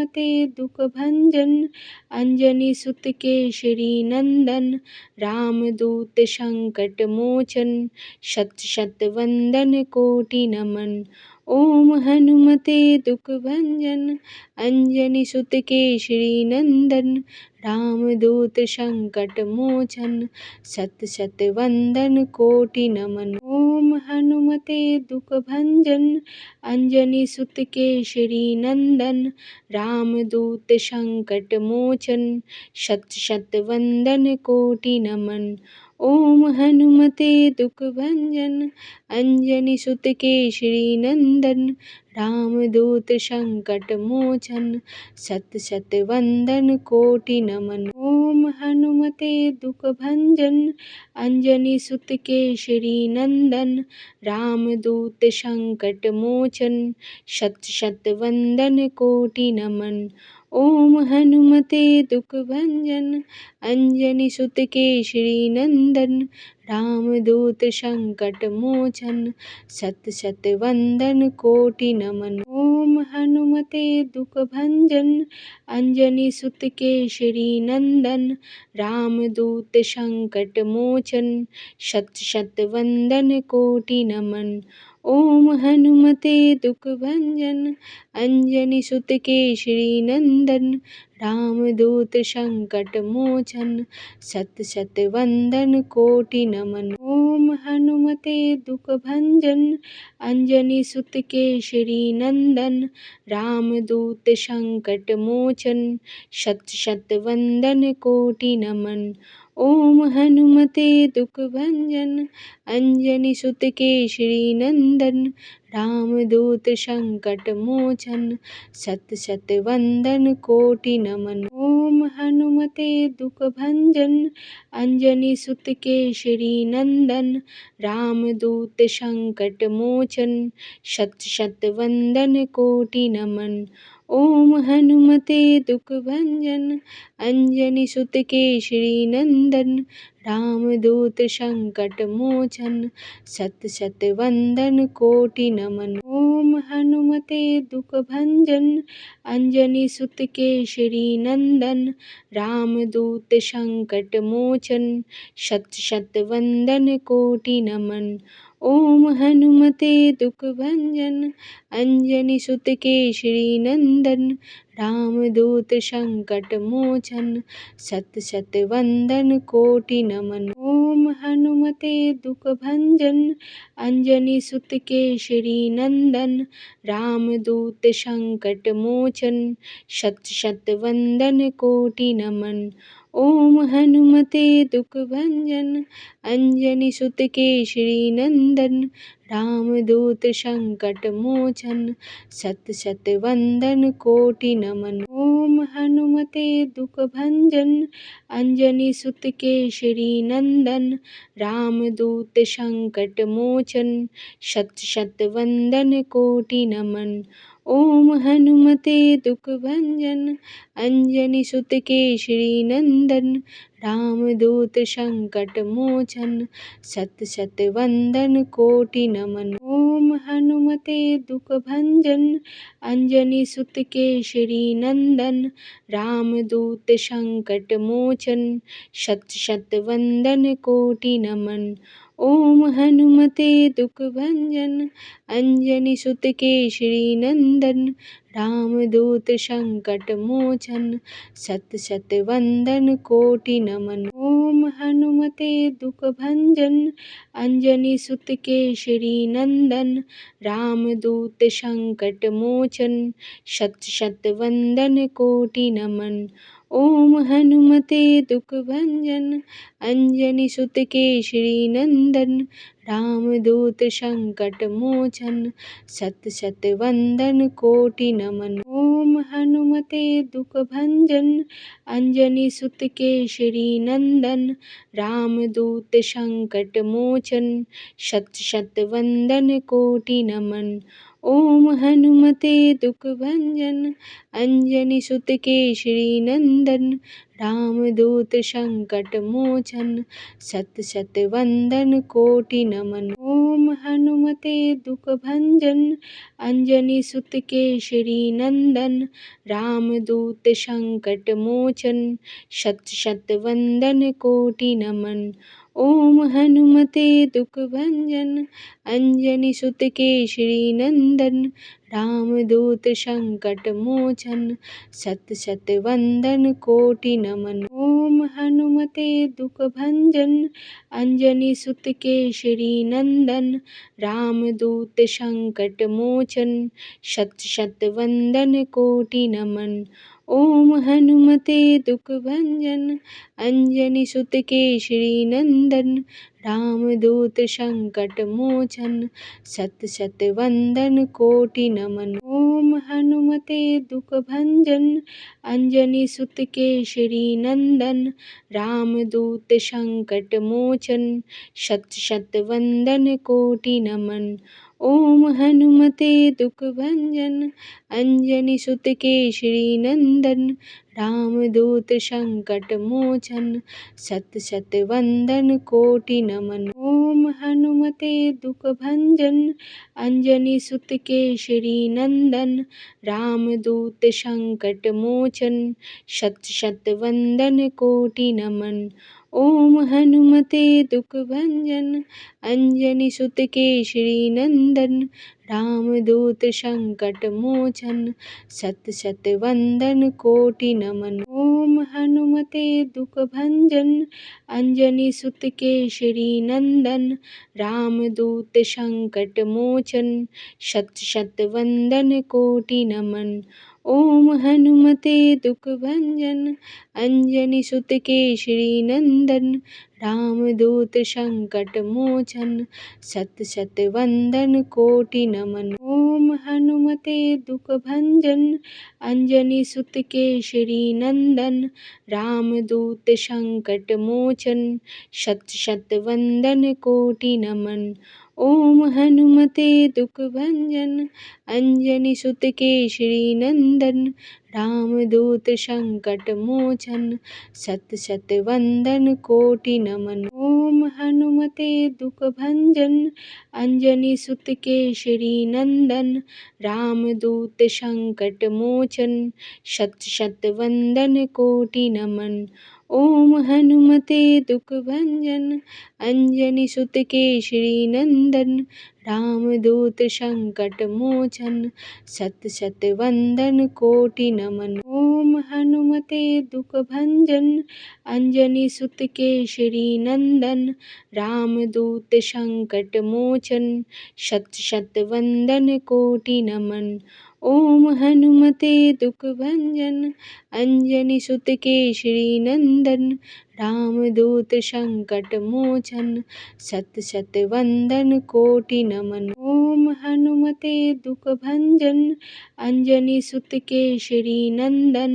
हनुमते दुख भंजन अंजनी सुत केसरी नंदन रामदूत संकट मोचन शत शत वंदन कोटि नमन। ओम हनुमते दुख भंजन अंजनी सुत केसरी नंदन रामदूत संकट मोचन सत सत वंदन कोटि नमन। ओम हनुमते दुख भंजन अंजनी सुत केसरी नंदन रामदूत संकट मोचन शत शत वंदन कोटि नमन। ओम हनुमते दुख भंजन अंजनी सुत केसरी नंदन रामदूत संकट मोचन सत सत वंदन कोटि नमन। ओम हनुमते दुख भंजन अंजनी सुत केसरी नंदन रामदूत संकट मोचन शत शत वंदन कोटि नमन। ओम हनुमते दुख भंजन अंजनी सुत केसरी नंदन रामदूत संकट मोचन सत सत वंदन कोटि नमन। ओम हनुमते दुख भंजन अंजनी सुत केसरी नंदन रामदूत संकट मोचन शत शत वंदन कोटि नमन। ओम हनुमते दुख भंजन अंजनी सुत केसरी नंदन रामदूत संकट मोचन सत सत वंदन कोटि नमन। ओम हनुमते दुख भंजन अंजनी सुत केसरी नंदन रामदूत संकट मोचन शत शत वंदन कोटि नमन। ओम हनुमते दुख भंजन अंजनी सुत केसरी नंदन रामदूत संकट मोचन सत सत वंदन कोटि नमन। ओम हनुमते दुख भंजन अंजनी सुत केसरी नंदन रामदूत संकट मोचन शत शत वंदन कोटि नमन। ओम हनुमते दुख भंजन अंजनी सुत केसरी नंदन रामदूत संकट मोचन सत सत वंदन कोटि नमन। ओम हनुमते दुख भंजन अंजनी सुत केसरी नंदन रामदूत संकट मोचन शत शत वंदन कोटि नमन। ओम हनुमते दुख भंजन अंजनी सुत केसरी नंदन रामदूत संकट मोचन सत सत वंदन कोटि नमन। ओम हनुमते दुख भंजन अंजनी सुत केसरी नंदन रामदूत संकट मोचन शत शत वंदन कोटि नमन। ओम हनुमते दुख भंजन अंजनी सुत केसरी नंदन रामदूत संकट मोचन सत सत वंदन कोटि नमन। ओम हनुमते दुख भंजन अंजनी सुत केसरी नंदन रामदूत संकट मोचन शत शत वंदन कोटि नमन। ओम हनुमते दुख भंजन अंजनी सुत केसरी नंदन रामदूत संकट मोचन सत सत वंदन कोटि नमन। ओम हनुमते दुख भंजन अंजनी सुत केसरी नंदन रामदूत संकट मोचन शत शत वंदन कोटि नमन। ओम हनुमते दुख भंजन अंजनी सुत केसरी नंदन रामदूत संकट मोचन सत सत वंदन कोटि नमन। ओम हनुमते दुख भंजन अंजनी सुत केसरी नंदन रामदूत संकट मोचन शत शत वंदन कोटि नमन। ओम हनुमते दुख भंजन अंजनी सुत केसरी नंदन रामदूत संकट मोचन सत सत वंदन कोटि नमन। ओम हनुमते दुख भंजन अंजनी सुत केसरी नंदन रामदूत संकट मोचन शत शत वंदन कोटि नमन। ओम हनुमते दुख भंजन अंजनी सुत केसरी नंदन रामदूत संकट मोचन। सत सत वंदन कोटि नमन। ओम हनुमते दुख भंजन अंजनी सुत केसरी नंदन। रामदूत संकट मोचन। शत शत वंदन कोटि नमन। ओम हनुमते दुख भंजन अंजनी सुत केसरी नंदन। रामदूत संकट मोचन। सत सत वंदन कोटि नमन। ओम हनुमते दुख भंजन अंजनी सुत केसरी नंदन। रामदूत संकट मोचन। शत शत वंदन कोटि नमन। ओम हनुमते दुख भंजन अंजनी सुत केसरी नंदन। रामदूत संकट मोचन। सत सत वंदन कोटि नमन। ओम हनुमते दुख भंजन अंजनी सुत केसरी नंदन। रामदूत संकट मोचन। शत शत वंदन कोटि नमन। ओम हनुमते दुख भंजन अंजनी सुत केसरी नंदन। रामदूत संकट मोचन। सत सत वंदन कोटि नमन। ओम हनुमते दुख भंजन अंजनी सुत केसरी नंदन। रामदूत संकट मोचन। शत शत वंदन कोटि नमन। ओम हनुमते दुख भंजन अंजनी सुत केसरी नंदन। रामदूत संकट मोचन। सत सत वंदन कोटि नमन। ओम हनुमते दुख भंजन अंजनी सुत केसरी नंदन। रामदूत संकट मोचन। शत शत वंदन कोटि नमन। ओम हनुमते दुख भंजन अंजनी सुत केसरी नंदन। रामदूत संकट मोचन। सत सत वंदन कोटि नमन। ओम हनुमते दुख भंजन अंजनी सुत केसरी नंदन। रामदूत संकट मोचन। शत शत वंदन कोटि नमन। ओम हनुमते दुख भंजन अंजनी सुत केसरी नंदन। रामदूत संकट मोचन। सत सत वंदन कोटि नमन। ओम हनुमते दुख भंजन अंजनी सुत केसरी नंदन। रामदूत संकट मोचन। शत शत वंदन कोटि नमन। ओम हनुमते दुख भंजन अंजनी सुत केसरी नंदन। रामदूत संकट मोचन। सत सत वंदन कोटि नमन। ओम हनुमते दुख भंजन अंजनी सुत केसरी नंदन। रामदूत संकट मोचन। शत शत वंदन कोटि नमन। ओम हनुमते दुख भंजन अंजनी सुत केसरी नंदन। रामदूत संकट मोचन। सत सत वंदन कोटि नमन। ओम हनुमते दुख भंजन अंजनी सुत केसरी नंदन।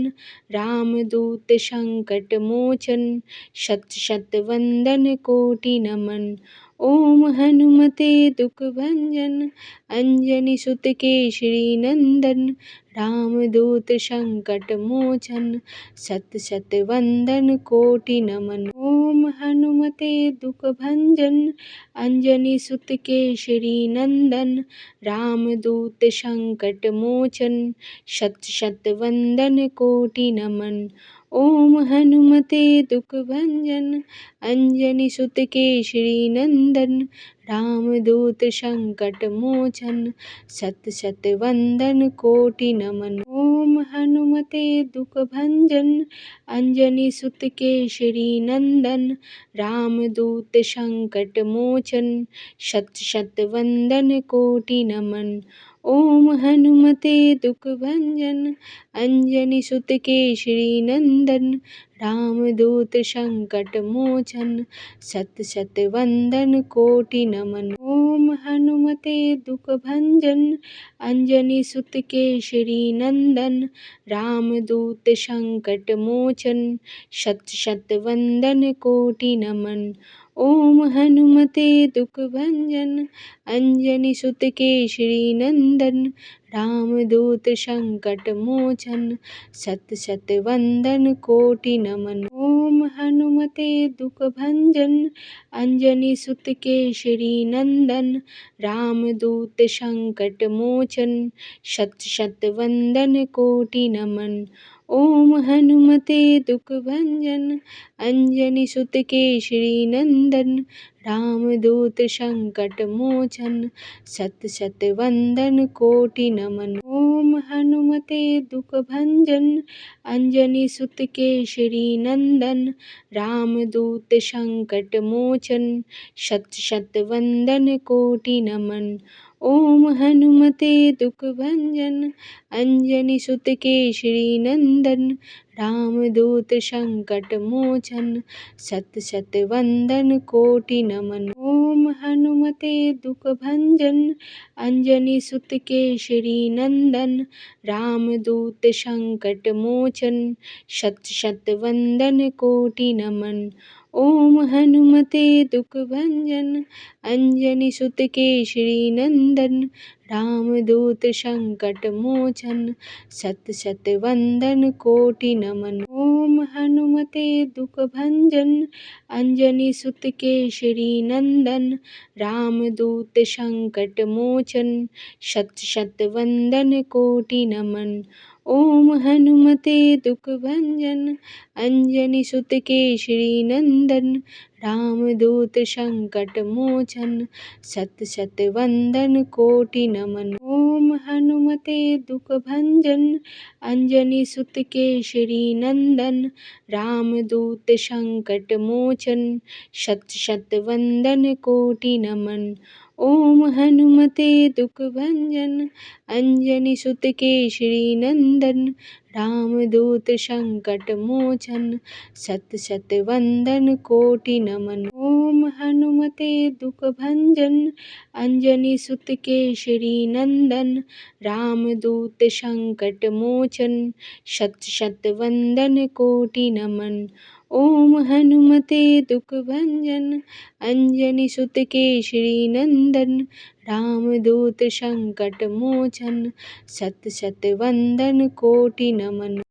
रामदूत संकट मोचन। शत शत वंदन कोटि नमन। ओम हनुमते दुख भंजन अंजनी सुत केसरी नंदन। रामदूत संकट मोचन। सत सत वंदन कोटि नमन। ओम हनुमते दुख भंजन अंजनी सुत केसरी नंदन। रामदूत संकट मोचन। शत शत वंदन कोटि नमन। ओम हनुमते दुख भंजन अंजनी सुत केसरी नंदन। रामदूत संकट मोचन। सत सत वंदन कोटि नमन। ओम हनुमते दुख भंजन अंजनी सुत केसरी नंदन। रामदूत संकट मोचन। शत शत वंदन कोटि नमन। ओम हनुमते दुख भंजन अंजनी सुत केसरी नंदन। रामदूत संकट मोचन। सत सत वंदन कोटि नमन। ओम हनुमते दुख भंजन अंजनी सुत केसरी नंदन। रामदूत संकट मोचन। शत शत वंदन कोटि नमन। ओम हनुमते दुख भंजन अंजनी सुत केसरी नंदन। रामदूत संकट मोचन सत सत वंदन कोटि नमन। ओम हनुमते दुख भंजन अंजनी सुत केसरी नंदन रामदूत संकट मोचन शत शत वंदन कोटि नमन। ओम हनुमते दुख भंजन अंजनी सुत केसरी नंदन रामदूत संकट मोचन सत सत वंदन कोटि नमन। ओम हनुमते दुख भंजन अंजनी सुत केसरी नंदन रामदूत संकट मोचन शत शत वंदन कोटि नमन। ओम हनुमते दुख भंजन अंजनी सुत केसरी नंदन रामदूत संकट मोचन सत सत वंदन कोटि नमन। ओम हनुमते दुख भंजन अंजनी सुत केसरी नंदन रामदूत संकट मोचन शत शत वंदन कोटि नमन। ओम हनुमते दुख भंजन अंजनी सुत केसरी नंदन रामदूत संकट मोचन सत सत वंदन कोटि नमन। ओम हनुमते दुख भंजन अंजनी सुत केसरी नंदन रामदूत संकट मोचन शत शत वंदन कोटि नमन। ओम हनुमते दुख भंजन अंजनी सुत केसरी नंदन रामदूत संकट मोचन सत सत वंदन कोटि नमन। ओम हनुमते दुख भंजन अंजनी सुत केसरी नंदन रामदूत संकट मोचन शत शत वंदन कोटि नमन। ओम हनुमते दुख भंजन अंजनी सुत केसरी नंदन रामदूत संकट मोचन सत सत वंदन कोटि नमन। ओम हनुमते दुख भंजन अंजनी सुत केसरी नंदन रामदूत संकट मोचन शत शत वंदन कोटि नमन। ओम हनुमते दुख भंजन अंजनी सुत केसरी नंदन रामदूत संकट मोचन सत सत वंदन कोटि नमन।